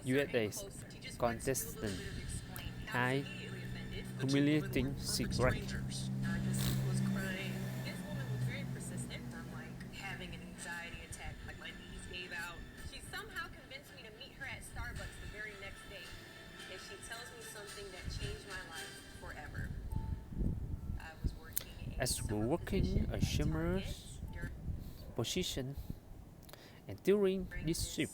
USA contestant hide humiliating secret. As we're working a humorous position, and during this shift,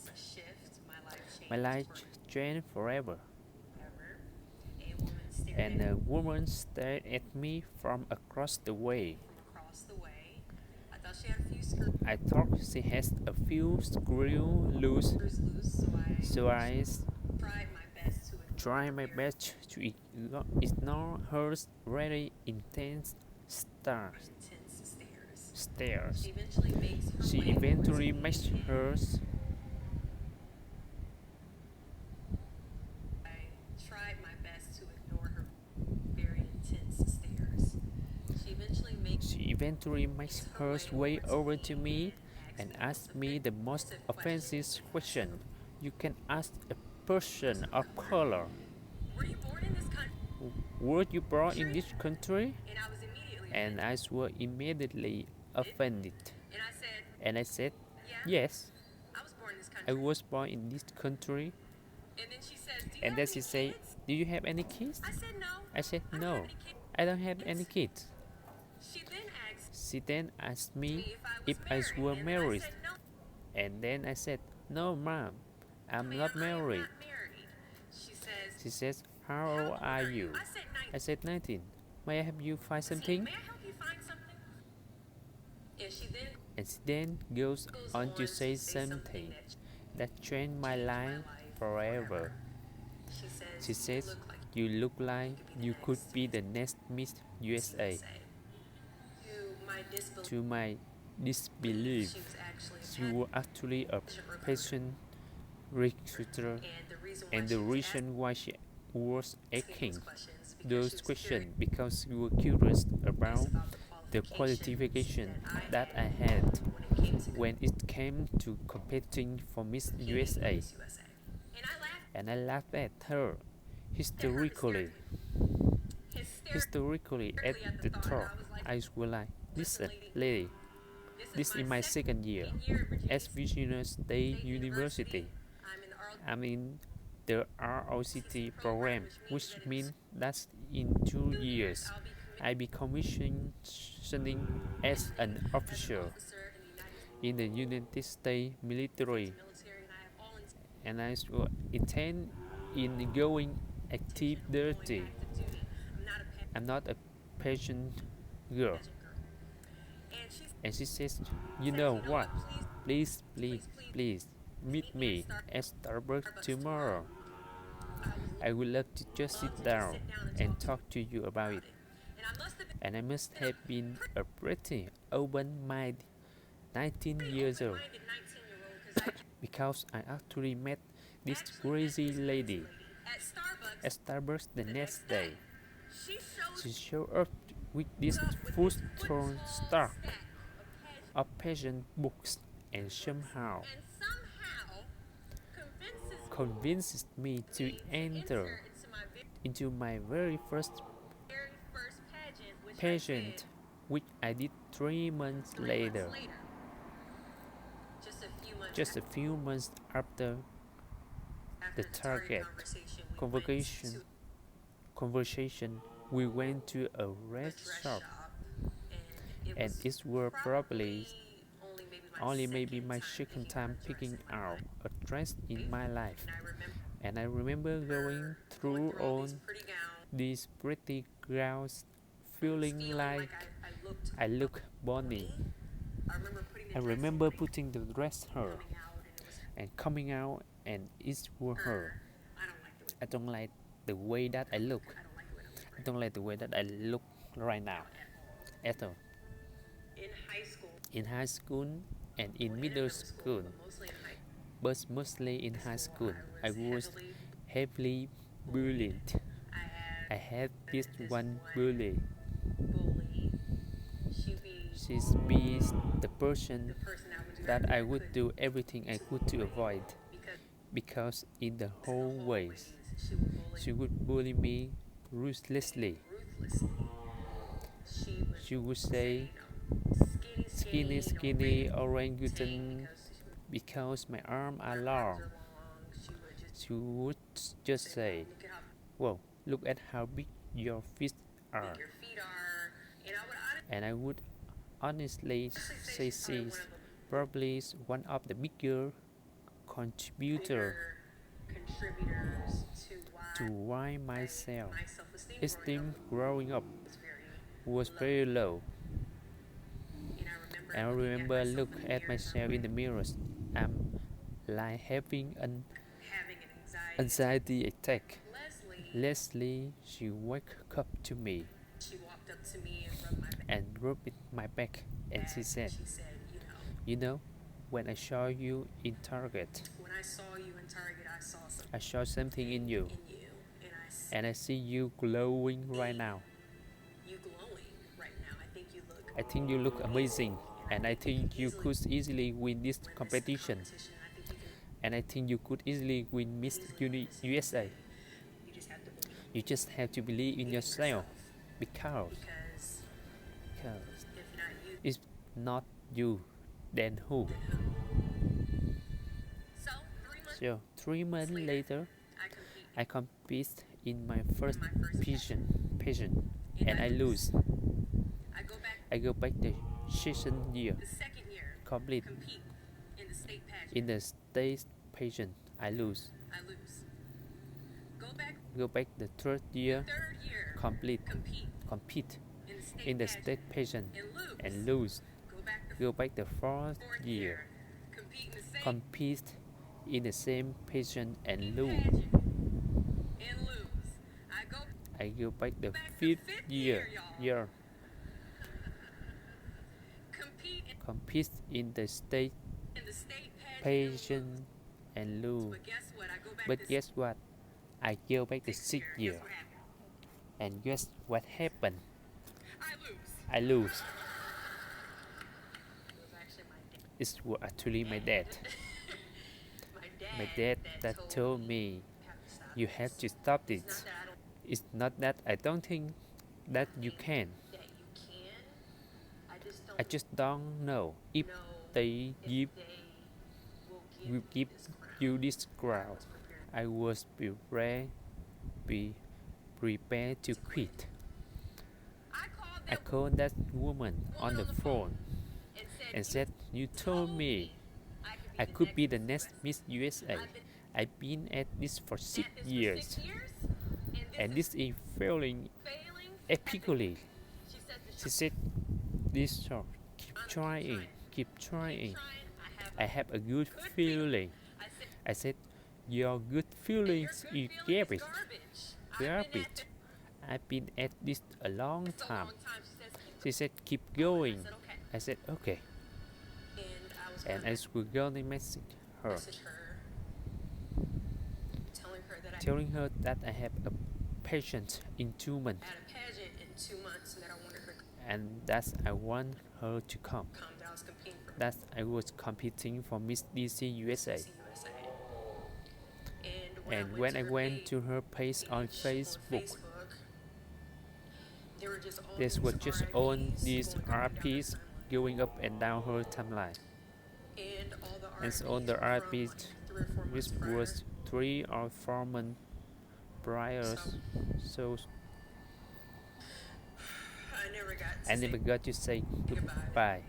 my life changed forever. And a woman stared at me from across the way. I thought she has a few screws loose, so I tried my best to ignore her very intense stares. She eventually makes hers. She eventually makes her way over to me and asks me the most offensive question you can ask a person of color. Were you born in this country? And I was immediately offended. And I said, yes, I was born in this country. And then she said, do you have any kids? I said, no, I don't have any kids. She then asked me if I were married. And then I said, no, ma'am, I'm not married. She says, how old are you? I said, 19. May I help you find something? And she then goes on to say something that changed my life forever. She says, you look like you could be the next Miss USA. To my disbelief, she was actually a patient recruiter, and the reason why she was asking those questions because she was curious about the qualification that I had when it came to competing for Miss USA. And I laughed at her hysterically. At the thought, I was like, listen, lady, this is my second year at Virginia State University. I'm in the ROCT program, which means that in 2 years I be commissioning as an officer in the United States military, and I intend in going active duty. I'm not a patient girl. And she says, you know what? Please, please, please meet me at Starbucks tomorrow. I would love to just sit down and talk to you about it. And I must have been a pretty open-minded 19 years old because I actually met this crazy lady at Starbucks the next day. She showed up with this full-thrown stack of patient books and somehow convinces me to enter into my very first pageant, which I did 3 months later. Just a few months after the target conversation, we went to a red shop, and it was probably only maybe my second time picking out a dress in my life. And I remember going through all these pretty gowns, feeling like I look bonny. I remember putting the dress her and coming out, and it was her. I don't like the way that I look. I don't like the way that I look right now at all. In high school and in middle school, but mostly in high school, I was heavily bullied. I had this one bully. She's be the person that I would do everything I could to avoid. because in the hallways she would bully me ruthlessly. She would say, skinny, skinny orangutan, because my arms are long. She would just say, whoa, look at how big your feet are. And I would honestly say she's probably one of the bigger contributors to why my self-esteem growing up was very low. And I remember look at myself in the mirrors. I'm like having an anxiety attack. Leslie, she woke up to me and rubbed my back, and she said, you know, when I saw you in Target, I saw something in you, and I see you glowing right now. I think you look amazing, and I think you could easily win this competition. And I think you could easily win Miss USA. You just have to believe in yourself, because it's not you, then who? So 3 months later, I compete in my first pageant, and I lose. I go back the second year, complete in the state pageant. I lose. Go back the third year, compete in the state pageant and lose. Go back the fourth year, compete in the same pageant and lose. I go back the fifth year, compete in the state pageant and lose. But guess what? I go back the sixth year, and guess what happened? I lose. It was actually my dad. My dad that told me, you have to stop this. It's not that I don't think that you can. I just don't know if they will give you this crown. I was prepared to quit. I called that woman on the phone and said, you told me I could be the next Miss USA. I've been at this for 6 years, and this is failing epically. She said, this short, keep trying. I have a good feeling. I said, your good feelings is garbage. I've been at this a long time. She said, keep going. I said, okay. And I was going to message her, telling her that I have a pageant in 2 months, and that I want her to come. That I was competing for Miss DC USA. And when I went to her page on Facebook, there were just all these RPs going up and down her timeline. And all the RPs, which was 3 or 4 months prior, so I never got to say goodbye.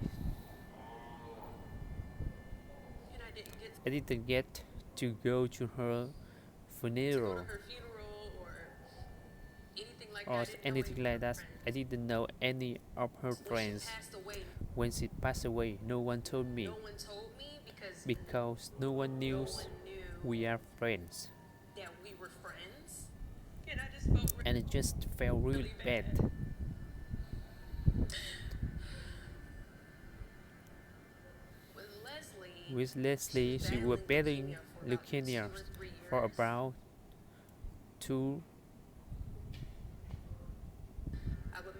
I didn't get to go to her funeral or anything like that. I didn't know any of her friends. When she passed away, no one told me, because no one knew we are friends. And it just felt really bad. With Leslie, she was battling leukemia for about 2. I would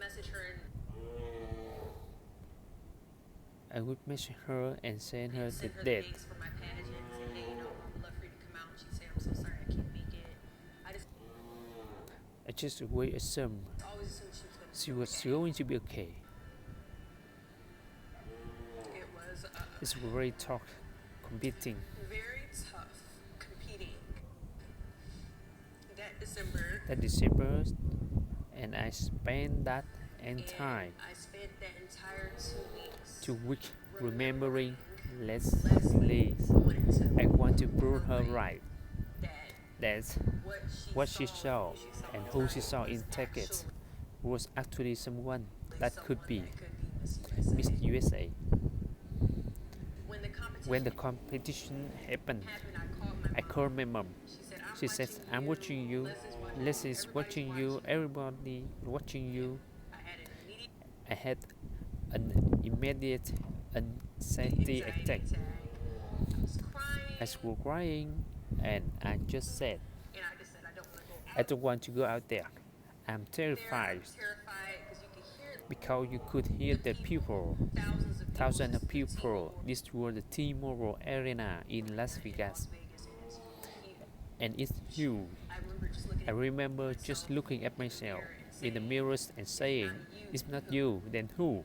message her and send her the date. I just always assumed she was going to be okay. It's very tough competing that December, and I spent that entire 2 weeks remembering Leslie. I want to prove her right. That's what she saw, and who she saw in tickets was actually someone that could be Miss USA. When the competition happened, I called my mom. She said, I'm watching you, Leslie's watching you, everybody watching you. I had an immediate anxiety attack. I was crying, and I just said, I don't want to go out there. I'm terrified because you could hear the people, thousands of people. This was the T-Mobile Arena in Las Vegas, and it's huge. I remember just looking at myself in the mirrors and saying, it's not you, then who?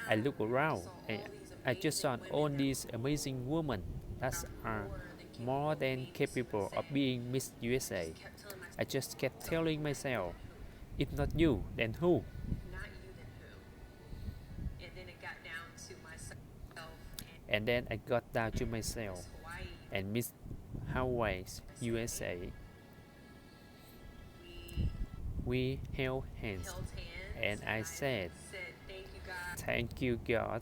I looked around and I just saw all these amazing women that are more than capable of being Miss USA. I just kept telling myself, if not you, then who? And then I got down to myself and Miss Hawaii USA. We held hands and I said, thank you God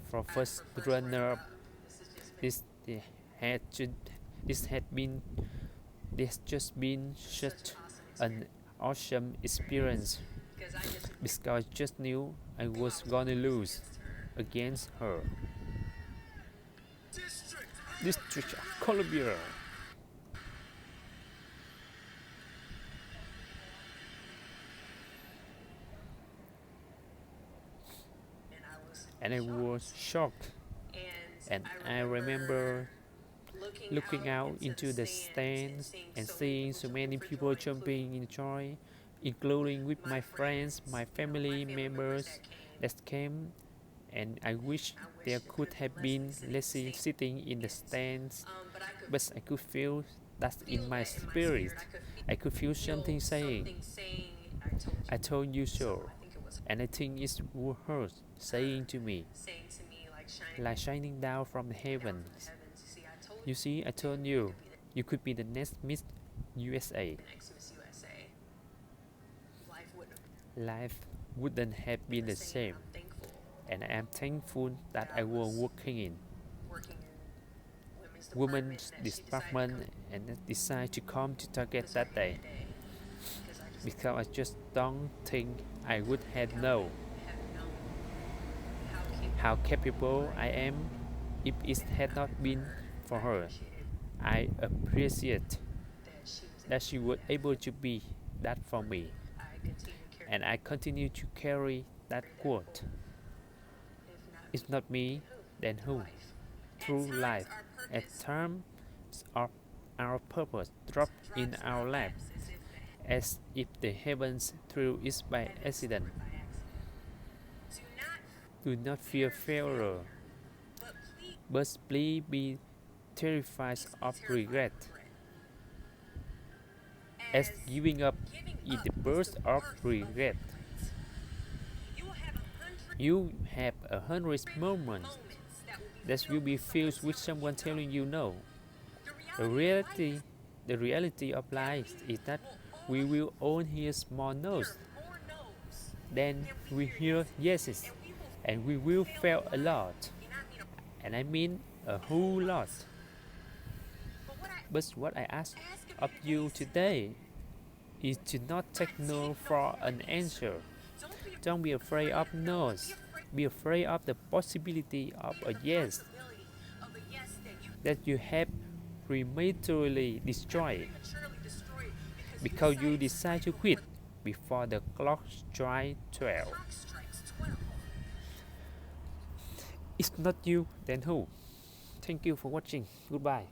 for first runner-up. This had just been such an awesome experience because I just knew I was gonna lose against her. District of Columbia. And I was shocked, and I remember looking out into the stands and seeing so many people jumping in joy, including with my friends, my family members that came, and I wish there could have been Leslie sitting in the stands, but I could feel that in my spirit. I could feel something saying, I told you so. And I think it's her saying to me, like shining down from the heavens. You see, I told you, you could be the next Miss USA. Life wouldn't have been the same, and I am thankful that I was working in women's department and decided to come to Target that day, because I just don't think I would have known how capable I am if it had not been for her. I appreciate that she was able to be that for me, and I continue to carry that quote. It's not me, then who? Through life, at times our purpose dropped in our lap, as if the heavens threw it by accident. Do not fear failure, but please be terrified of regret, as giving up is the birth of regret. You have 100 moments that will be filled with someone telling you no. The reality of life is that we will all hear small no's, then we hear yeses, and we will fail a lot, and I mean a whole lot. But what I ask of you today is to not take no for an answer. Don't be afraid of no's. Be afraid of the possibility of a yes that you have prematurely destroyed because you decide to quit before the clock strikes 12. It's not you, then who? Thank you for watching. Goodbye.